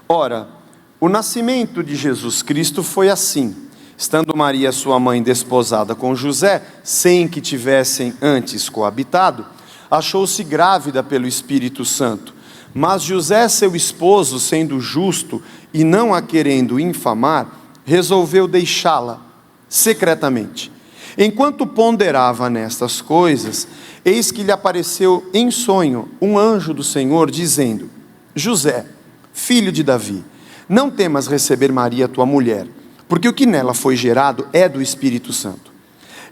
Ora, o nascimento de Jesus Cristo foi assim: estando Maria, sua mãe, desposada com José, sem que tivessem antes coabitado, achou-se grávida pelo Espírito Santo. Mas José, seu esposo, sendo justo e não a querendo infamar, resolveu deixá-la secretamente. Enquanto ponderava nestas coisas, eis que lhe apareceu em sonho um anjo do Senhor, dizendo: José, filho de Davi, não temas receber Maria, tua mulher, porque o que nela foi gerado é do Espírito Santo.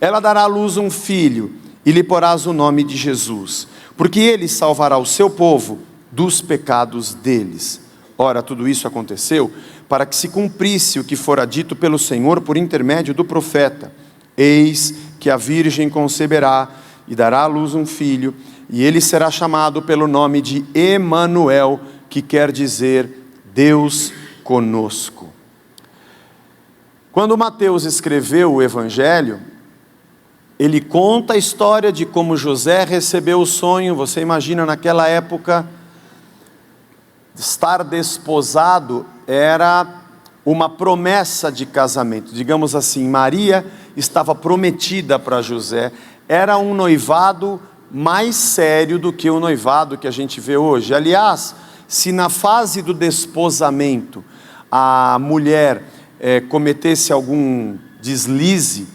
Ela dará à luz um filho, e lhe porás o nome de Jesus, porque ele salvará o seu povo dos pecados deles. Ora, tudo isso aconteceu para que se cumprisse o que fora dito pelo Senhor por intermédio do profeta: eis que a virgem conceberá e dará à luz um filho, e ele será chamado pelo nome de Emanuel, que quer dizer Deus conosco. Quando Mateus escreveu o Evangelho, ele conta a história de como José recebeu o sonho. Você imagina, naquela época, estar desposado era uma promessa de casamento. Digamos assim, Maria estava prometida para José. Era um noivado mais sério do que o noivado que a gente vê hoje. Aliás, se na fase do desposamento a mulher cometesse algum deslize,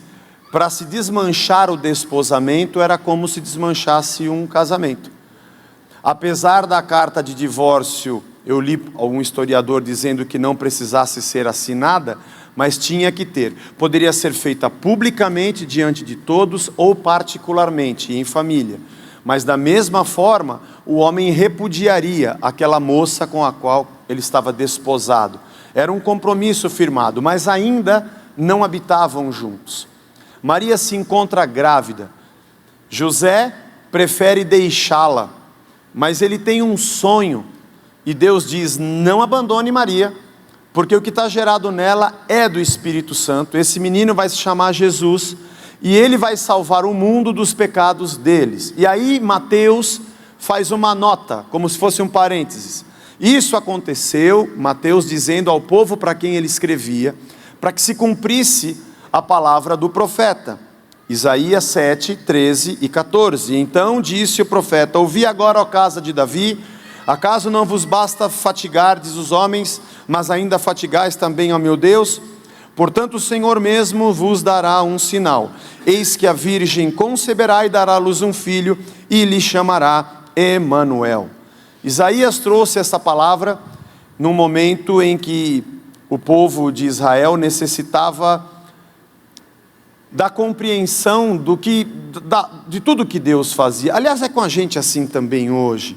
para se desmanchar o desposamento era como se desmanchasse um casamento. Apesar da carta de divórcio, eu li algum historiador dizendo que não precisasse ser assinada, mas tinha que ter. Poderia ser feita publicamente diante de todos ou particularmente em família. Mas da mesma forma, o homem repudiaria aquela moça com a qual ele estava desposado. Era um compromisso firmado, mas ainda não habitavam juntos. Maria se encontra grávida. José prefere deixá-la, mas ele tem um sonho, e Deus diz: não abandone Maria, porque o que está gerado nela é do Espírito Santo. Esse menino vai se chamar Jesus, e ele vai salvar o mundo dos pecados deles. E aí Mateus faz uma nota, como se fosse um parênteses. Isso aconteceu, Mateus dizendo ao povo para quem ele escrevia, para que se cumprisse a palavra do profeta. Isaías 7, 13 e 14. Então disse o profeta: ouvi agora, ó casa de Davi, acaso não vos basta fatigardes os homens, mas ainda fatigais também ao meu Deus? Portanto o Senhor mesmo vos dará um sinal: eis que a virgem conceberá e dará à luz um filho, e lhe chamará Emanuel. Isaías trouxe essa palavra num momento em que o povo de Israel necessitava da compreensão de tudo que Deus fazia. Aliás, é com a gente assim também hoje.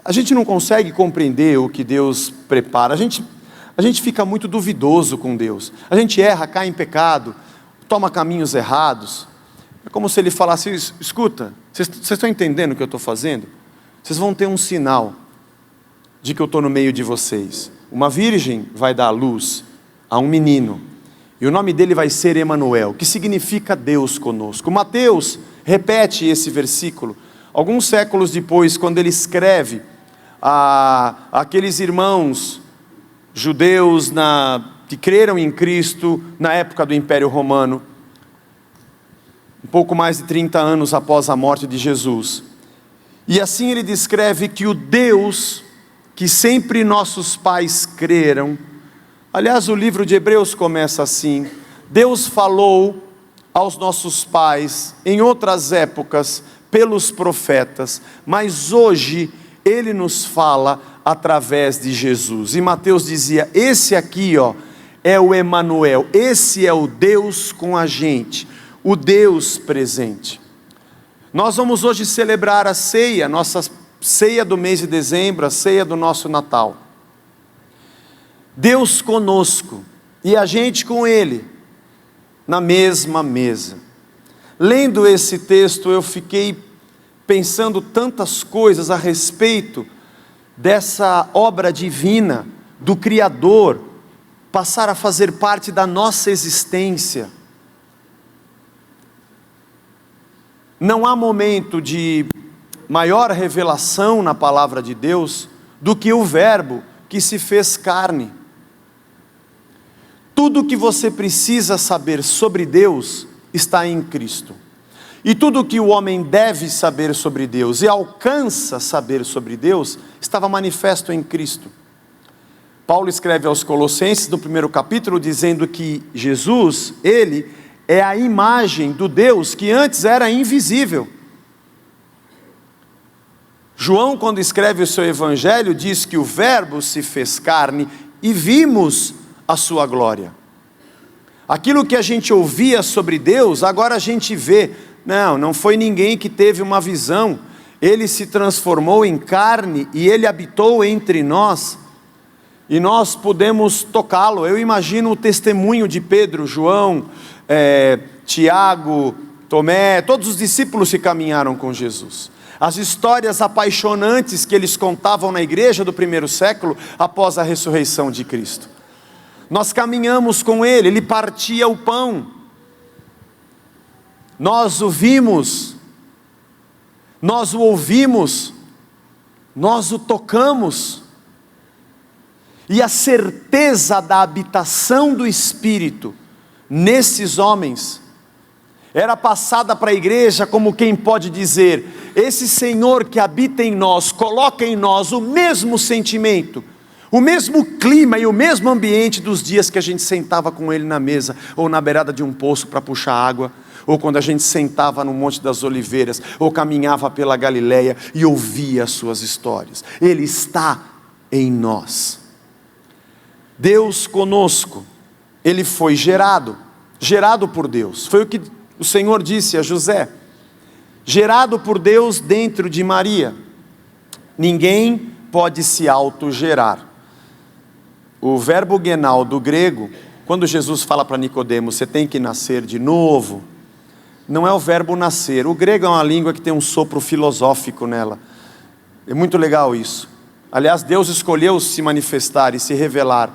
A gente não consegue compreender o que Deus prepara. A gente fica muito duvidoso com Deus. A gente erra, cai em pecado, toma caminhos errados. É como se Ele falasse: escuta, vocês estão entendendo o que eu estou fazendo? Vocês vão ter um sinal de que eu estou no meio de vocês. Uma virgem vai dar à luz a um menino, e o nome dele vai ser Emanuel, que significa Deus conosco. Mateus repete esse versículo alguns séculos depois, quando ele escreve aqueles irmãos judeus que creram em Cristo na época do Império Romano, um pouco mais de 30 anos após a morte de Jesus. E assim ele descreve que o Deus que sempre nossos pais creram. Aliás, o livro de Hebreus começa assim: Deus falou aos nossos pais em outras épocas pelos profetas, mas hoje Ele nos fala através de Jesus. E Mateus dizia: esse aqui é o Emanuel, esse é o Deus com a gente, o Deus presente. Nós vamos hoje celebrar a ceia, nossa ceia do mês de dezembro, a ceia do nosso Natal. Deus conosco e a gente com Ele, na mesma mesa. Lendo esse texto, eu fiquei pensando tantas coisas a respeito dessa obra divina, do Criador, passar a fazer parte da nossa existência. Não há momento de maior revelação na palavra de Deus do que o Verbo que se fez carne. Tudo o que você precisa saber sobre Deus está em Cristo. E tudo o que o homem deve saber sobre Deus e alcança saber sobre Deus, estava manifesto em Cristo. Paulo escreve aos Colossenses no 1º capítulo, dizendo que Jesus, ele é a imagem do Deus que antes era invisível. João, quando escreve o seu evangelho, diz que o Verbo se fez carne e vimos a sua glória. Aquilo que a gente ouvia sobre Deus, agora a gente vê. Não foi ninguém que teve uma visão. Ele se transformou em carne e ele habitou entre nós. E nós podemos tocá-lo. Eu imagino o testemunho de Pedro, João, Tiago, Tomé, todos os discípulos que caminharam com Jesus. As histórias apaixonantes que eles contavam na igreja do primeiro século após a ressurreição de Cristo. Nós caminhamos com ele, ele partia o pão. Nós o vimos, nós o ouvimos, nós o tocamos. E a certeza da habitação do Espírito nesses homens era passada para a igreja como quem pode dizer: esse Senhor que habita em nós, coloca em nós o mesmo sentimento, o mesmo clima e o mesmo ambiente dos dias que a gente sentava com ele na mesa, ou na beirada de um poço para puxar água, ou quando a gente sentava no Monte das Oliveiras, ou caminhava pela Galileia e ouvia as suas histórias. Ele está em nós. Deus conosco, ele foi gerado por Deus. Foi o que o Senhor disse a José: gerado por Deus dentro de Maria. Ninguém pode se autogerar. O verbo genal do grego, quando Jesus fala para Nicodemo, você tem que nascer de novo, não é o verbo nascer. O grego é uma língua que tem um sopro filosófico nela. É muito legal isso. Aliás, Deus escolheu se manifestar e se revelar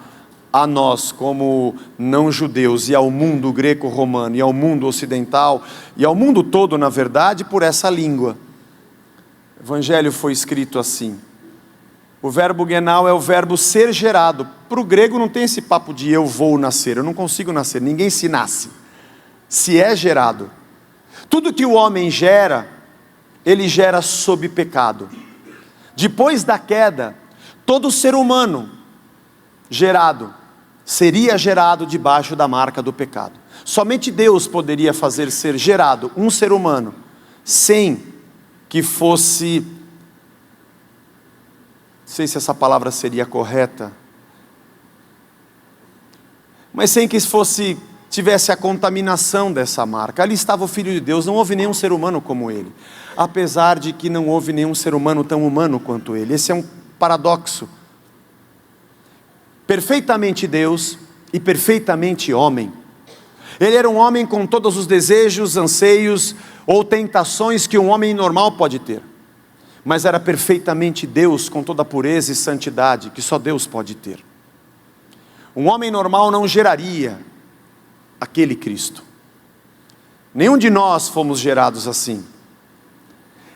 a nós como não judeus e ao mundo greco-romano e ao mundo ocidental e ao mundo todo, na verdade, por essa língua. O evangelho foi escrito assim. O verbo genal é o verbo ser gerado. Para o grego não tem esse papo de eu vou nascer, eu não consigo nascer, ninguém se nasce, se é gerado. Tudo que o homem gera, ele gera sob pecado. Depois da queda, todo ser humano gerado seria gerado debaixo da marca do pecado. Somente Deus poderia fazer ser gerado um ser humano sem que fosse, não sei se essa palavra seria correta, mas sem que tivesse a contaminação dessa marca. Ali estava o Filho de Deus, não houve nenhum ser humano como ele, apesar de que não houve nenhum ser humano tão humano quanto ele. Esse é um paradoxo. Perfeitamente Deus e perfeitamente homem. Ele era um homem com todos os desejos, anseios ou tentações que um homem normal pode ter, mas era perfeitamente Deus com toda a pureza e santidade que só Deus pode ter. Um homem normal não geraria aquele Cristo. Nenhum de nós fomos gerados assim.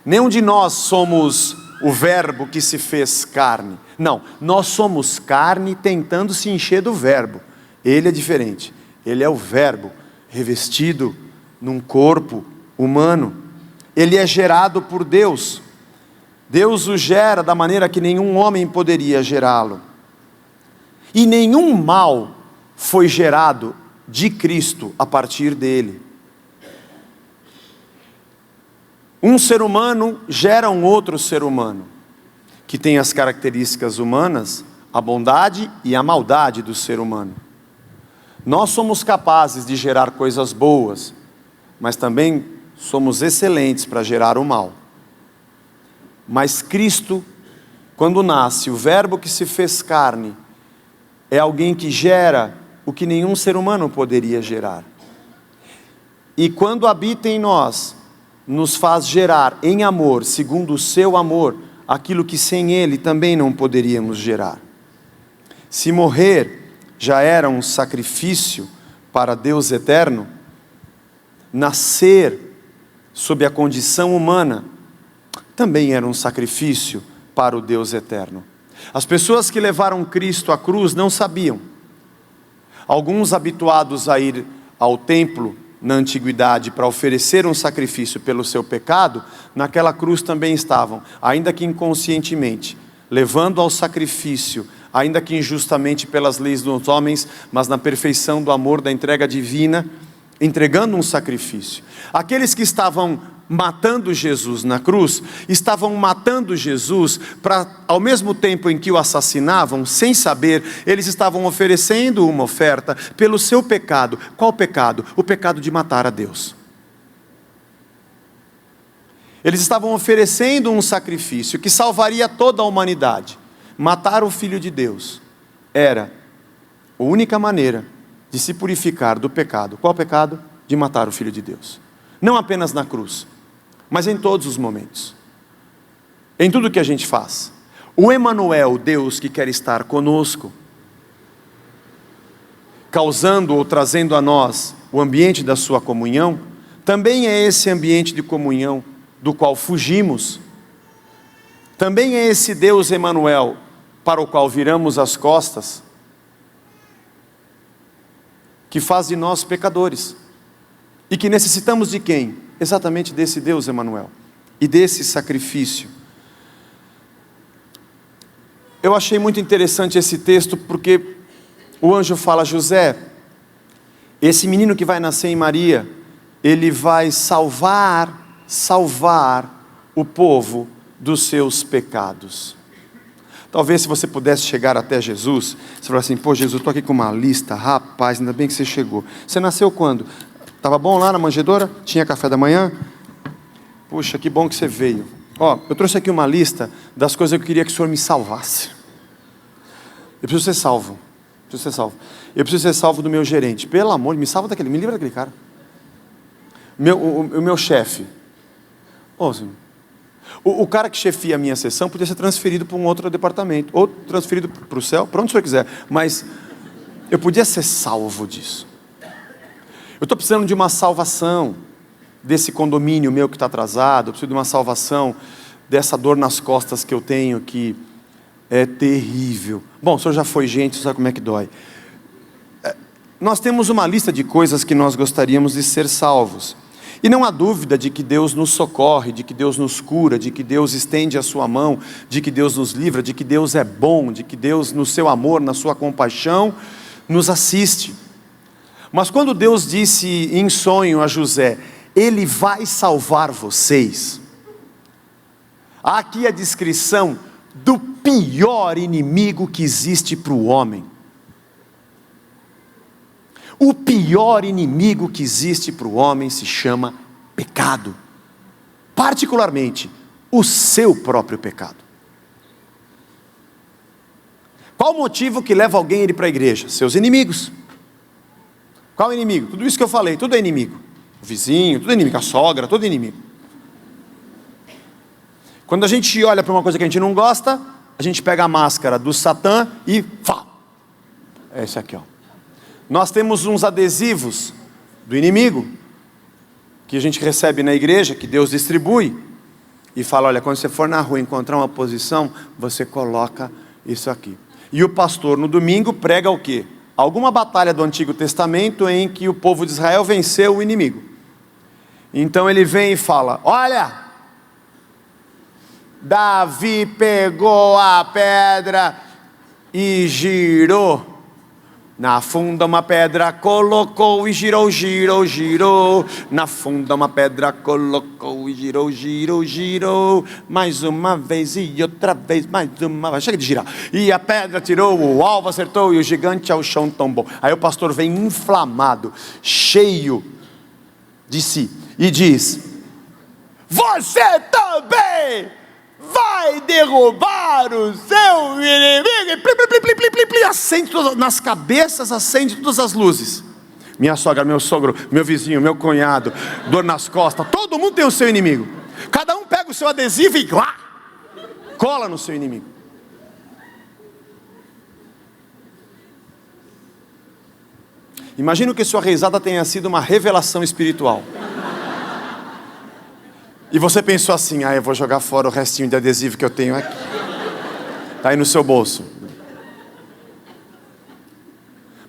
Nenhum de nós somos o verbo que se fez carne. Não, nós somos carne tentando se encher do verbo. Ele é diferente. Ele é o verbo revestido num corpo humano. Ele é gerado por Deus. Deus o gera da maneira que nenhum homem poderia gerá-lo. E nenhum mal foi gerado de Cristo a partir dele. Um ser humano gera um outro ser humano, que tem as características humanas, a bondade e a maldade do ser humano. Nós somos capazes de gerar coisas boas, mas também somos excelentes para gerar o mal. Mas Cristo, quando nasce, o verbo que se fez carne, é alguém que gera o que nenhum ser humano poderia gerar. E quando habita em nós, nos faz gerar em amor, segundo o seu amor, aquilo que sem ele também não poderíamos gerar. Se morrer já era um sacrifício para Deus eterno, nascer sob a condição humana também era um sacrifício para o Deus eterno. As pessoas que levaram Cristo à cruz não sabiam. Alguns habituados a ir ao templo na antiguidade para oferecer um sacrifício pelo seu pecado, naquela cruz também estavam, ainda que inconscientemente, levando ao sacrifício, ainda que injustamente pelas leis dos homens, mas na perfeição do amor da entrega divina, entregando um sacrifício. Aqueles que estavam matando Jesus na cruz, estavam matando Jesus para, ao mesmo tempo em que o assassinavam, sem saber, eles estavam oferecendo uma oferta pelo seu pecado. Qual pecado? O pecado de matar a Deus. Eles estavam oferecendo um sacrifício que salvaria toda a humanidade. Matar o Filho de Deus era a única maneira de se purificar do pecado. Qual pecado? De matar o Filho de Deus. Não apenas na cruz, mas em todos os momentos, em tudo que a gente faz. O Emanuel, Deus que quer estar conosco, causando ou trazendo a nós o ambiente da sua comunhão, também é esse ambiente de comunhão do qual fugimos. Também é esse Deus Emanuel para o qual viramos as costas, que faz de nós pecadores, e que necessitamos de quem? Exatamente desse Deus Emanuel, e desse sacrifício. Eu achei muito interessante esse texto, porque o anjo fala: José, esse menino que vai nascer em Maria, ele vai salvar o povo dos seus pecados. Talvez se você pudesse chegar até Jesus, você falasse assim: pô Jesus, eu estou aqui com uma lista, rapaz, ainda bem que você chegou. Você nasceu quando? Estava bom lá na manjedoura? Tinha café da manhã? Puxa, que bom que você veio. Ó, eu trouxe aqui uma lista das coisas que eu queria que o Senhor me salvasse. Eu preciso ser salvo. Eu preciso ser salvo do meu gerente. Pelo amor, me salva daquele, me livra daquele cara. O meu chefe. Ô, Senhor. O cara que chefia a minha sessão podia ser transferido para um outro departamento, ou transferido para o céu, para onde o senhor quiser, mas eu podia ser salvo disso. Eu estou precisando de uma salvação desse condomínio meu que está atrasado, eu preciso de uma salvação dessa dor nas costas que eu tenho, que é terrível. Bom, o senhor já foi gente, sabe como é que dói. Nós temos uma lista de coisas que nós gostaríamos de ser salvos. E não há dúvida de que Deus nos socorre, de que Deus nos cura, de que Deus estende a sua mão, de que Deus nos livra, de que Deus é bom, de que Deus no seu amor, na sua compaixão, nos assiste. Mas quando Deus disse em sonho a José: Ele vai salvar vocês, há aqui a descrição do pior inimigo que existe para o homem. O pior inimigo que existe para o homem se chama pecado. Particularmente, o seu próprio pecado. Qual o motivo que leva alguém a ir para a igreja? Seus inimigos. Qual é o inimigo? Tudo isso que eu falei, tudo é inimigo. O vizinho, tudo é inimigo. A sogra, tudo é inimigo. Quando a gente olha para uma coisa que a gente não gosta, a gente pega a máscara do Satã e é esse aqui, ó. Nós temos uns adesivos do inimigo, que a gente recebe na igreja, que Deus distribui, e fala: olha, quando você for na rua encontrar uma posição, você coloca isso aqui. E o pastor no domingo prega o quê? Alguma batalha do Antigo Testamento em que o povo de Israel venceu o inimigo. Então ele vem e fala: olha, Davi pegou a pedra e girou. Na funda uma pedra colocou e girou, girou, girou. Na funda uma pedra colocou e girou, girou, girou. Mais uma vez e outra vez, mais uma vez. Chega de girar. E a pedra tirou, o alvo acertou e o gigante ao chão tombou. Aí o pastor vem inflamado, cheio de si, e diz: você também vai derrubar o seu inimigo. E acende todas, nas cabeças acende todas as luzes. Minha sogra, meu sogro, meu vizinho, meu cunhado, dor nas costas, todo mundo tem o seu inimigo. Cada um pega o seu adesivo e cola no seu inimigo. Imagino que sua risada tenha sido uma revelação espiritual. E você pensou assim: eu vou jogar fora o restinho de adesivo que eu tenho aqui. Está aí no seu bolso.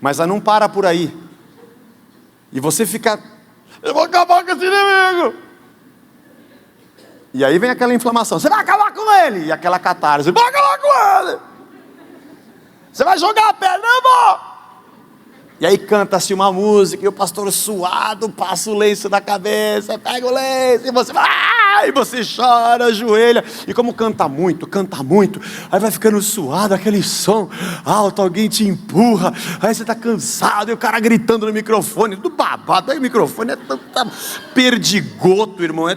Mas ela não para por aí. E você fica, eu vou acabar com esse inimigo. E aí vem aquela inflamação, você vai acabar com ele. E aquela catarse, vai acabar com ele. Você vai jogar a pedra, não vou. E aí canta-se uma música, e o pastor suado passa o lenço da cabeça, pega o lenço, e você vai, e você chora, ajoelha, e como canta muito, aí vai ficando suado, aquele som alto, alguém te empurra, aí você está cansado, e o cara gritando no microfone, do babado, aí o microfone tá perdigoto, irmão,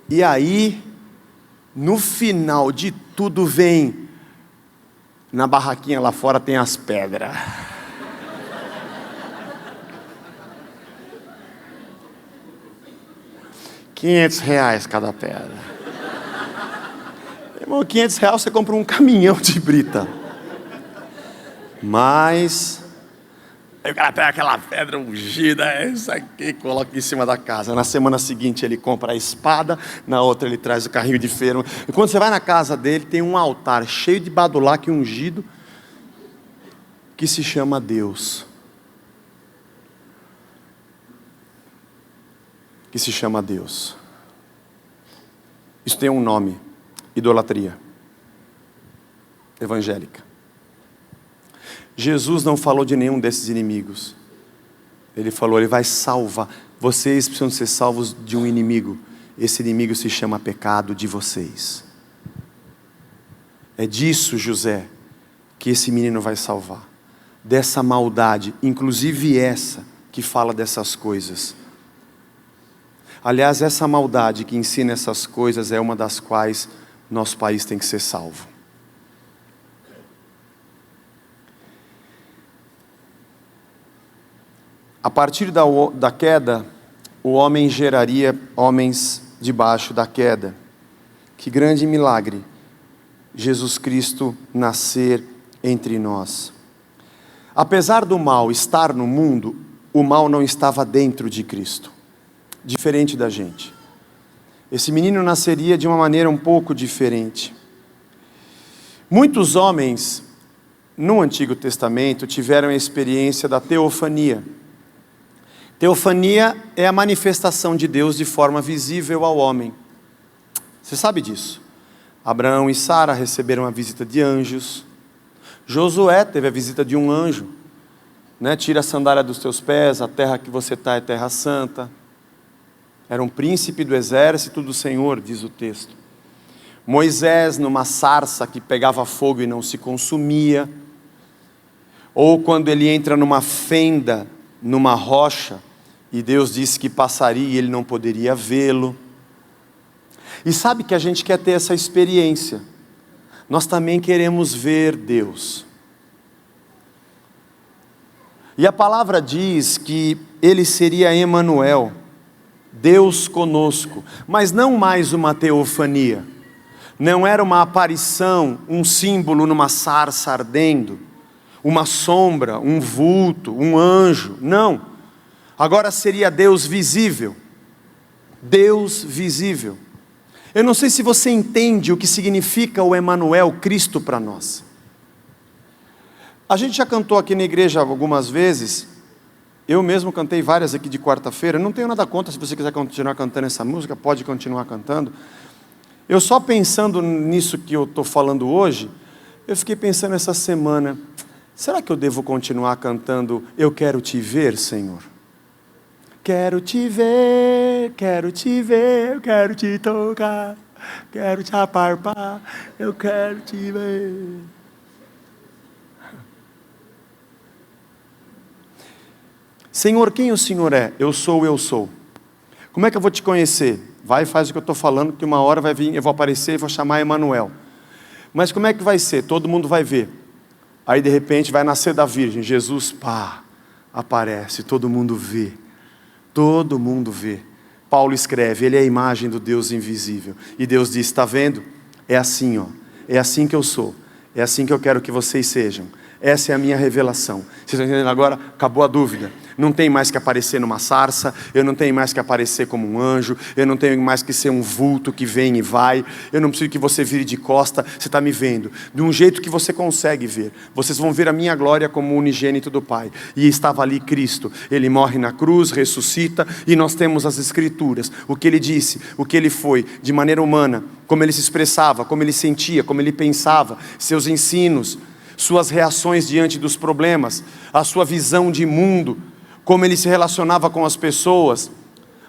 E aí, no final de tudo vem, na barraquinha lá fora tem as pedras. R$ 500 cada pedra. Irmão, R$ 500 você compra um caminhão de brita. Mas aí o cara pega aquela pedra ungida, essa aqui, coloca em cima da casa. Na semana seguinte ele compra a espada, na outra ele traz o carrinho de feira. E quando você vai na casa dele, tem um altar cheio de badulaque ungido, que se chama Deus. Que se chama Deus. Isso tem um nome: idolatria evangélica. Jesus não falou de nenhum desses inimigos. Ele falou, ele vai salvar. Vocês precisam ser salvos de um inimigo. Esse inimigo se chama pecado de vocês. É disso, José, que esse menino vai salvar. Dessa maldade, inclusive essa que fala dessas coisas. Aliás, essa maldade que ensina essas coisas é uma das quais nosso país tem que ser salvo. A partir da queda, o homem geraria homens debaixo da queda. Que grande milagre, Jesus Cristo nascer entre nós. Apesar do mal estar no mundo, o mal não estava dentro de Cristo, diferente da gente. Esse menino nasceria de uma maneira um pouco diferente. Muitos homens, no Antigo Testamento, tiveram a experiência da teofania. Teofania é a manifestação de Deus de forma visível ao homem. Você sabe disso. Abraão e Sara receberam a visita de anjos. Josué teve a visita de um anjo. Tira a sandália dos teus pés, a terra que você está é terra santa. Era um príncipe do exército do Senhor, diz o texto. Moisés numa sarça que pegava fogo e não se consumia. Ou quando ele entra numa fenda, numa rocha, e Deus disse que passaria e ele não poderia vê-lo. E sabe que a gente quer ter essa experiência. Nós também queremos ver Deus. E a palavra diz que ele seria Emanuel, Deus conosco, mas não mais uma teofania. Não era uma aparição, um símbolo numa sarça ardendo, uma sombra, um vulto, um anjo, não. Agora seria Deus visível. Deus visível. Eu não sei se você entende o que significa o Emanuel, Cristo para nós. A gente já cantou aqui na igreja algumas vezes, eu mesmo cantei várias aqui de quarta-feira, não tenho nada contra, se você quiser continuar cantando essa música, pode continuar cantando. Eu só pensando nisso que eu estou falando hoje, eu fiquei pensando essa semana, será que eu devo continuar cantando Eu Quero Te Ver, Senhor? Quero te ver, eu quero te tocar, quero te apalpar, eu quero te ver. Senhor, quem o Senhor é? Eu sou. Como é que eu vou te conhecer? Vai e faz o que eu estou falando, que uma hora vai vir, eu vou aparecer e vou chamar Emanuel. Mas como é que vai ser? Todo mundo vai ver. Aí de repente vai nascer da Virgem, Jesus, aparece, todo mundo vê. Todo mundo vê. Paulo escreve, ele é a imagem do Deus invisível. E Deus diz, está vendo? É assim, é assim que eu sou. É assim que eu quero que vocês sejam. Essa é a minha revelação. Vocês estão entendendo agora? Acabou a dúvida. Não tem mais que aparecer numa sarça, eu não tenho mais que aparecer como um anjo, eu não tenho mais que ser um vulto que vem e vai, eu não preciso que você vire de costa, você está me vendo, de um jeito que você consegue ver. Vocês vão ver a minha glória como unigênito do Pai. E estava ali Cristo, Ele morre na cruz, ressuscita, e nós temos as Escrituras, o que Ele disse, o que Ele foi, de maneira humana, como Ele se expressava, como Ele sentia, como Ele pensava, seus ensinos, suas reações diante dos problemas, a sua visão de mundo, como Ele se relacionava com as pessoas.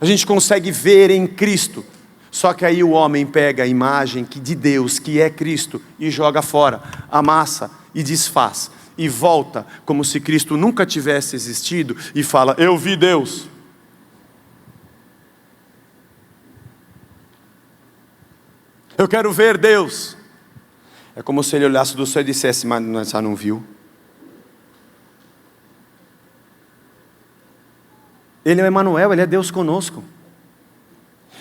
A gente consegue ver em Cristo. Só que aí o homem pega a imagem de Deus, que é Cristo, e joga fora, amassa e desfaz, e volta como se Cristo nunca tivesse existido, e fala: eu vi Deus. Eu quero ver Deus. É como se ele olhasse do céu e dissesse: mas já não viu? Ele é Emanuel, Ele é Deus conosco.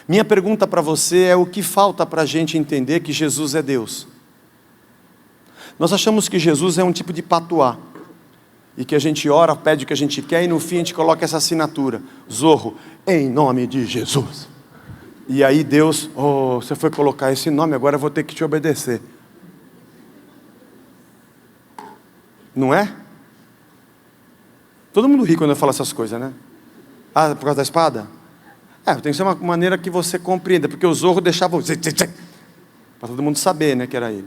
Minha pergunta para você é: o que falta para a gente entender que Jesus é Deus? Nós achamos que Jesus é um tipo de patuá, e que a gente ora, pede o que a gente quer, e no fim a gente coloca essa assinatura: Zorro, em nome de Jesus. E aí Deus: oh, você foi colocar esse nome, agora eu vou ter que te obedecer. Não é? Todo mundo ri quando eu falo essas coisas, né? Ah, por causa da espada? Tem que ser uma maneira que você compreenda, porque o Zorro deixava para todo mundo saber, né, que era ele.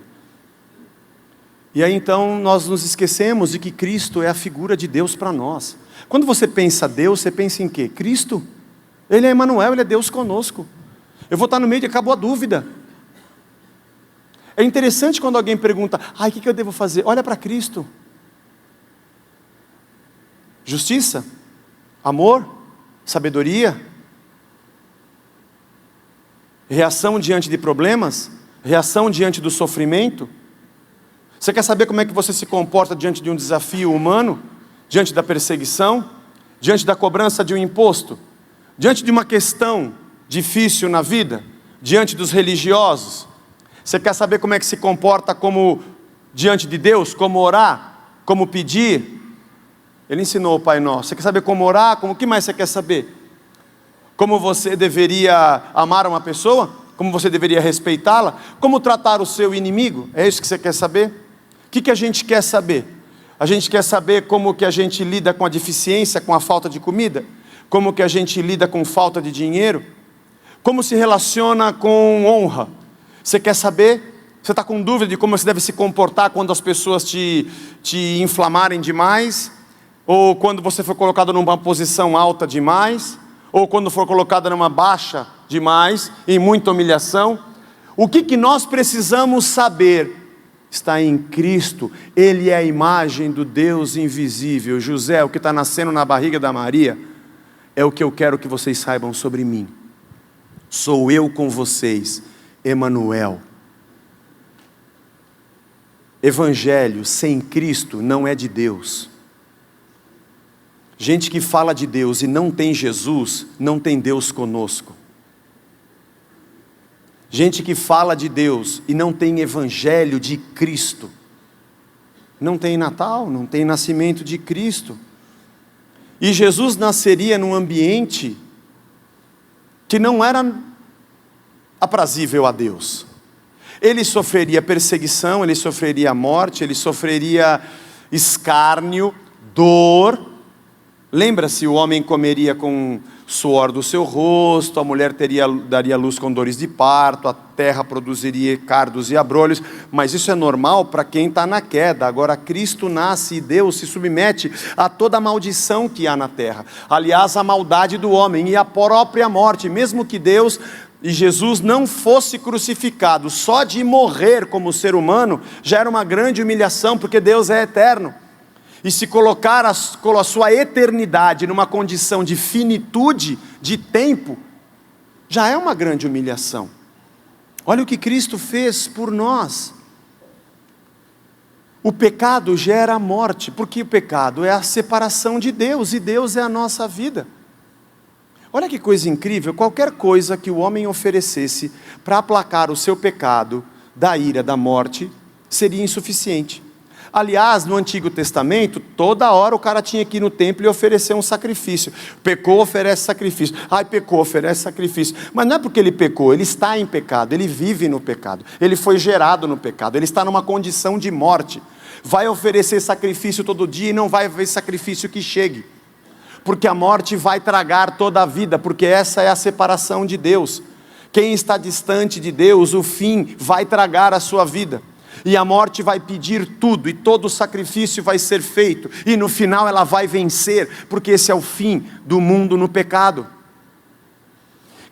E aí então nós nos esquecemos de que Cristo é a figura de Deus para nós. Quando você pensa Deus, você pensa em quê? Cristo. Ele é Emanuel, Ele é Deus conosco. Eu vou estar no meio e acabou a dúvida. É interessante quando alguém pergunta: o que eu devo fazer? Olha para Cristo. Justiça, amor, sabedoria, reação diante de problemas, reação diante do sofrimento. Você quer saber como é que você se comporta diante de um desafio humano, diante da perseguição, diante da cobrança de um imposto, diante de uma questão difícil na vida, diante dos religiosos? Você quer saber como é que se comporta como diante de Deus, como orar, como pedir? Ele ensinou o Pai Nosso. Você quer saber como orar? O que mais você quer saber? Como você deveria amar uma pessoa? Como você deveria respeitá-la? Como tratar o seu inimigo? É isso que você quer saber? O que a gente quer saber? A gente quer saber como que a gente lida com a deficiência, com a falta de comida? Como que a gente lida com falta de dinheiro? Como se relaciona com honra? Você quer saber? Você está com dúvida de como você deve se comportar quando as pessoas te inflamarem demais? Ou quando você for colocado numa posição alta demais? Ou quando for colocado numa baixa demais, em muita humilhação? O que nós precisamos saber? Está em Cristo. Ele é a imagem do Deus invisível. José, o que está nascendo na barriga da Maria, é o que eu quero que vocês saibam sobre mim. Sou eu com vocês, Emanuel. Evangelho sem Cristo não é de Deus. Gente que fala de Deus e não tem Jesus, não tem Deus conosco. Gente que fala de Deus e não tem Evangelho de Cristo, não tem Natal, não tem nascimento de Cristo. E Jesus nasceria num ambiente que não era aprazível a Deus. Ele sofreria perseguição, ele sofreria morte, ele sofreria escárnio, dor. Lembra-se, o homem comeria com suor do seu rosto, a mulher daria luz com dores de parto, a terra produziria cardos e abrolhos, mas isso é normal para quem está na queda. Agora Cristo nasce e Deus se submete a toda a maldição que há na terra, aliás a maldade do homem e a própria morte. Mesmo que Deus e Jesus não fosse crucificado, só de morrer como ser humano já era uma grande humilhação, porque Deus é eterno. E se colocar a sua eternidade numa condição de finitude, de tempo, já é uma grande humilhação. Olha o que Cristo fez por nós. O pecado gera a morte, porque o pecado é a separação de Deus, e Deus é a nossa vida. Olha que coisa incrível, qualquer coisa que o homem oferecesse para aplacar o seu pecado, da ira, da morte, seria insuficiente. Aliás, no Antigo Testamento, toda hora o cara tinha que ir no templo e oferecer um sacrifício. Pecou, oferece sacrifício. Ai, pecou, oferece sacrifício. Mas não é porque ele pecou, ele está em pecado, ele vive no pecado. Ele foi gerado no pecado, ele está numa condição de morte. Vai oferecer sacrifício todo dia e não vai haver sacrifício que chegue. Porque a morte vai tragar toda a vida, porque essa é a separação de Deus. Quem está distante de Deus, o fim vai tragar a sua vida. E a morte vai pedir tudo, e todo o sacrifício vai ser feito, e no final ela vai vencer, porque esse é o fim do mundo no pecado.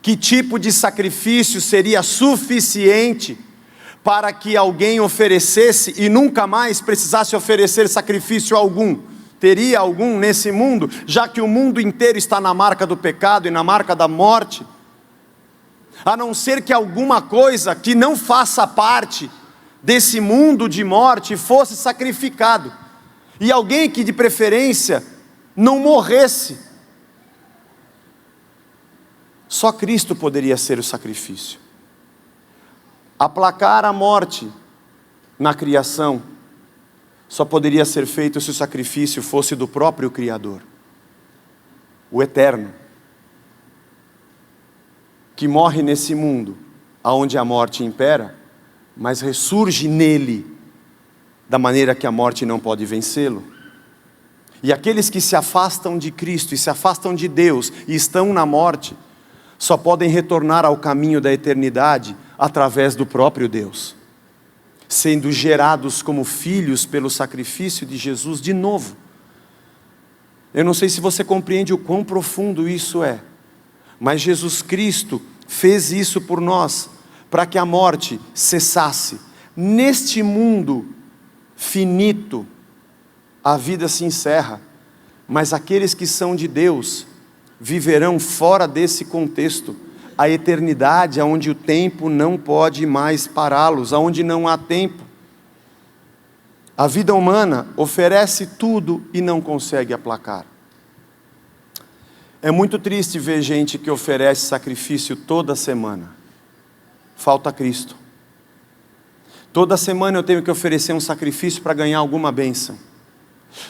Que tipo de sacrifício seria suficiente para que alguém oferecesse e nunca mais precisasse oferecer sacrifício algum? Teria algum nesse mundo, já que o mundo inteiro está na marca do pecado e na marca da morte? A não ser que alguma coisa que não faça parte desse mundo de morte fosse sacrificado, e alguém que de preferência não morresse. Só Cristo poderia ser o sacrifício. Aplacar a morte na criação só poderia ser feito se o sacrifício fosse do próprio Criador, o Eterno, que morre nesse mundo onde a morte impera, mas ressurge nele, da maneira que a morte não pode vencê-lo. E aqueles que se afastam de Cristo e se afastam de Deus e estão na morte, só podem retornar ao caminho da eternidade através do próprio Deus, sendo gerados como filhos pelo sacrifício de Jesus de novo. Eu não sei se você compreende o quão profundo isso é, mas Jesus Cristo fez isso por nós, para que a morte cessasse. Neste mundo finito, a vida se encerra, mas aqueles que são de Deus viverão fora desse contexto, a eternidade, onde o tempo não pode mais pará-los, onde não há tempo. A vida humana oferece tudo e não consegue aplacar. É muito triste ver gente que oferece sacrifício toda semana. Falta Cristo. Toda semana eu tenho que oferecer um sacrifício para ganhar alguma bênção.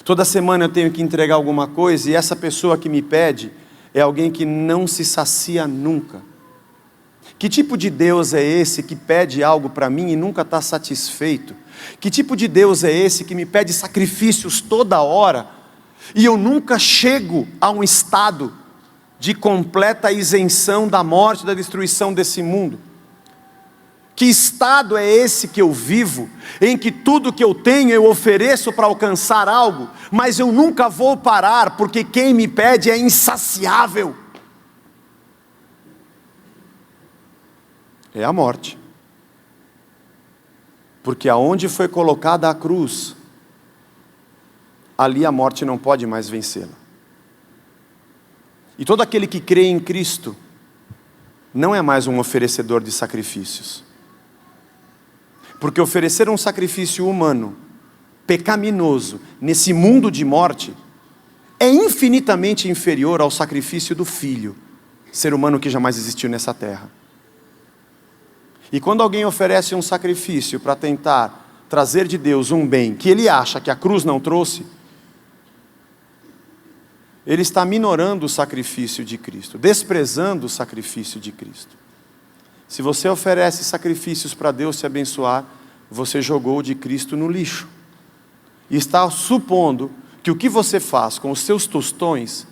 Toda semana eu tenho que entregar alguma coisa, e essa pessoa que me pede é alguém que não se sacia nunca. Que tipo de Deus é esse que pede algo para mim e nunca está satisfeito? Que tipo de Deus é esse que me pede sacrifícios toda hora e eu nunca chego a um estado de completa isenção da morte, da destruição desse mundo? Que estado é esse que eu vivo, em que tudo que eu tenho eu ofereço para alcançar algo, mas eu nunca vou parar, porque quem me pede é insaciável? É a morte. Porque aonde foi colocada a cruz, ali a morte não pode mais vencê-la. E todo aquele que crê em Cristo não é mais um oferecedor de sacrifícios. Porque oferecer um sacrifício humano, pecaminoso, nesse mundo de morte, é infinitamente inferior ao sacrifício do Filho, ser humano que jamais existiu nessa terra. E quando alguém oferece um sacrifício para tentar trazer de Deus um bem que ele acha que a cruz não trouxe, ele está minorando o sacrifício de Cristo, desprezando o sacrifício de Cristo. Se você oferece sacrifícios para Deus te abençoar, você jogou o de Cristo no lixo. E está supondo que o que você faz com os seus tostões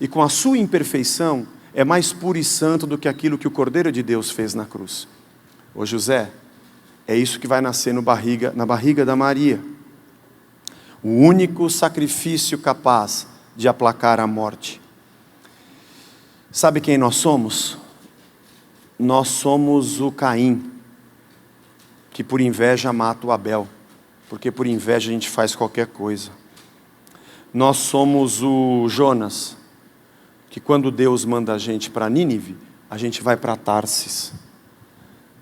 e com a sua imperfeição é mais puro e santo do que aquilo que o Cordeiro de Deus fez na cruz. Ô José, é isso que vai nascer na barriga da Maria. O único sacrifício capaz de aplacar a morte. Sabe quem nós somos? Nós somos o Caim, que por inveja mata o Abel, porque por inveja a gente faz qualquer coisa. Nós somos o Jonas, que quando Deus manda a gente para Nínive, a gente vai para Tarsis.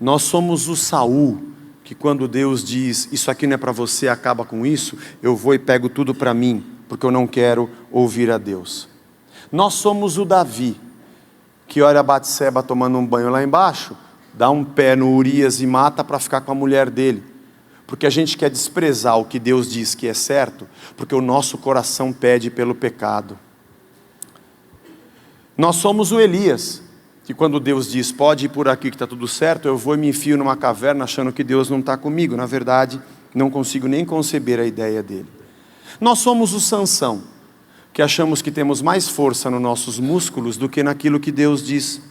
Nós somos o Saul, que quando Deus diz, isso aqui não é para você, acaba com isso, eu vou e pego tudo para mim, porque eu não quero ouvir a Deus. Nós somos o Davi, que olha a Batseba tomando um banho lá embaixo, dá um pé no Urias e mata para ficar com a mulher dele. porque a gente quer desprezar o que Deus diz que é certo, porque o nosso coração pede pelo pecado. Nós somos o Elias, que quando Deus diz, pode ir por aqui que está tudo certo, eu vou e me enfio numa caverna achando que Deus não está comigo. Na verdade, não consigo nem conceber a ideia dele. Nós somos o Sansão, que achamos que temos mais força nos nossos músculos do que naquilo que Deus diz.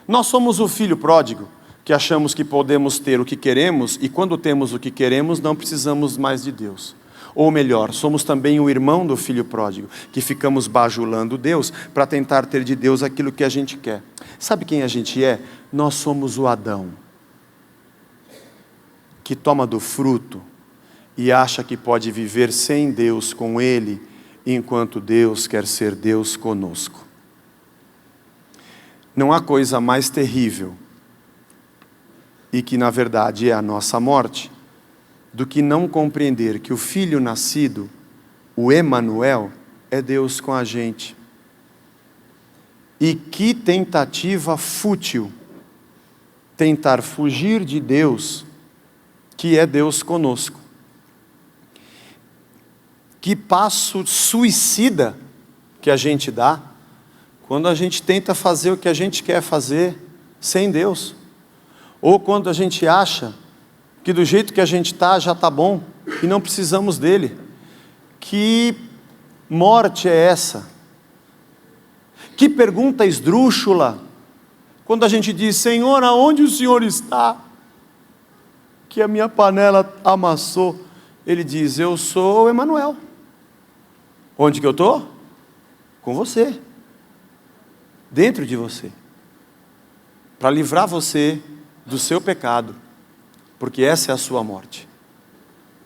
Nós somos o filho pródigo, que achamos que podemos ter o que queremos, e quando temos o que queremos, não precisamos mais de Deus. Ou melhor, somos também o irmão do filho pródigo, que ficamos bajulando Deus para tentar ter de Deus aquilo que a gente quer. Sabe quem a gente é? Nós somos o Adão, que toma do fruto e acha que pode viver sem Deus com ele, enquanto Deus quer ser Deus conosco. Não há coisa mais terrível, e que na verdade é a nossa morte, do que não compreender que o Filho nascido, o Emanuel, é Deus com a gente. E que tentativa fútil tentar fugir de Deus, que é Deus conosco. Que passo suicida que a gente dá quando a gente tenta fazer o que a gente quer fazer sem Deus. Ou quando a gente acha que do jeito que a gente está já está bom e não precisamos dele. Que morte é essa? Que pergunta esdrúxula quando a gente diz, Senhor, aonde o Senhor está? Que a minha panela amassou. Ele diz, eu sou o Emanuel. Onde que eu estou? Com você, dentro de você, para livrar você do seu pecado, porque essa é a sua morte.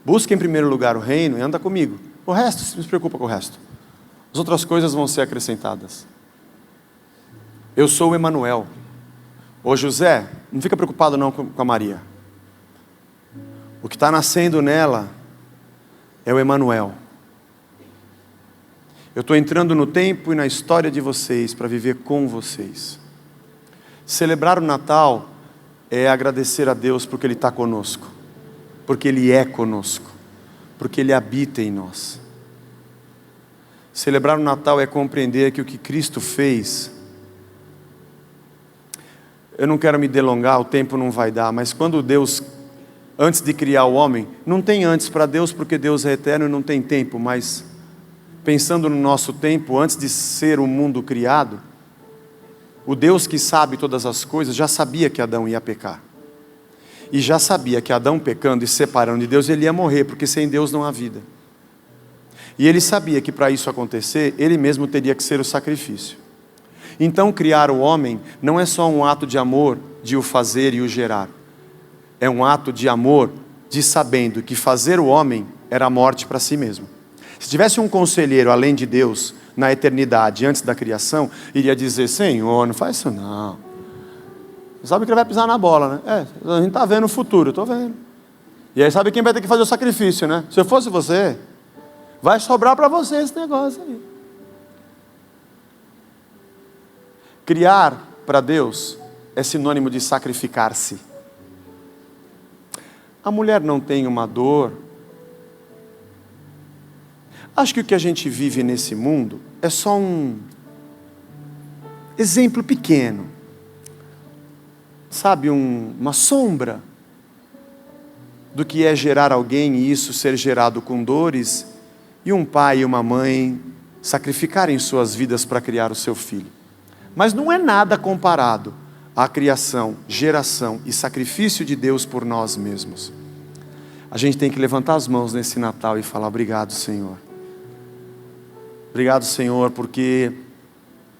Busque em primeiro lugar o reino e anda comigo. O resto, não se preocupa com o resto. As outras coisas vão ser acrescentadas. Eu sou o Emanuel. Ô José, não fica preocupado não com a Maria. O que está nascendo nela é o Emanuel. Eu estou entrando no tempo e na história de vocês para viver com vocês. Celebrar o Natal é agradecer a Deus porque Ele está conosco, porque Ele é conosco, porque Ele habita em nós. Celebrar o Natal é compreender que o que Cristo fez, eu não quero me delongar, o tempo não vai dar, mas quando Deus, antes de criar o homem, não tem antes para Deus porque Deus é eterno e não tem tempo, mas pensando no nosso tempo, antes de ser o mundo criado, o Deus que sabe todas as coisas já sabia que Adão ia pecar. E já sabia que Adão pecando e se separando de Deus, ele ia morrer, porque sem Deus não há vida. E ele sabia que para isso acontecer, ele mesmo teria que ser o sacrifício. Então criar o homem não é só um ato de amor, de o fazer e o gerar. É um ato de amor, de sabendo que fazer o homem era a morte para si mesmo. Se tivesse um conselheiro além de Deus, na eternidade, antes da criação, iria dizer, Senhor, não faz isso não. Sabe que ele vai pisar na bola, né? A gente está vendo o futuro, eu estou vendo. E aí sabe quem vai ter que fazer o sacrifício, né? Se eu fosse você, vai sobrar para você esse negócio aí. Criar para Deus é sinônimo de sacrificar-se. A mulher não tem uma dor. Acho que o que a gente vive nesse mundo é só um exemplo pequeno, sabe, uma sombra do que é gerar alguém e isso ser gerado com dores, e um pai e uma mãe sacrificarem suas vidas para criar o seu filho. Mas não é nada comparado à criação, geração e sacrifício de Deus por nós mesmos. A gente tem que levantar as mãos nesse Natal e falar, obrigado, Senhor. Obrigado, Senhor, porque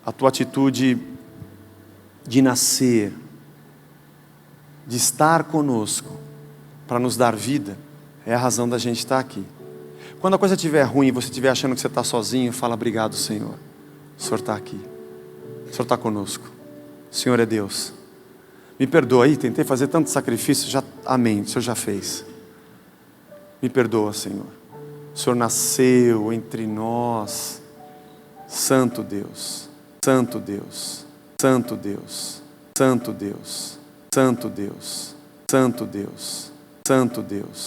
a Tua atitude de nascer, de estar conosco, para nos dar vida, é a razão da gente estar aqui. Quando a coisa estiver ruim e você estiver achando que você está sozinho, fala, obrigado, Senhor. O Senhor está aqui. O Senhor está conosco. O Senhor é Deus. Me perdoa aí, tentei fazer tanto sacrifício, amém, o Senhor já fez. Me perdoa, Senhor. O Senhor nasceu entre nós. Santo Deus, Santo Deus, Santo Deus, Santo Deus, Santo Deus, Santo Deus, Santo Deus.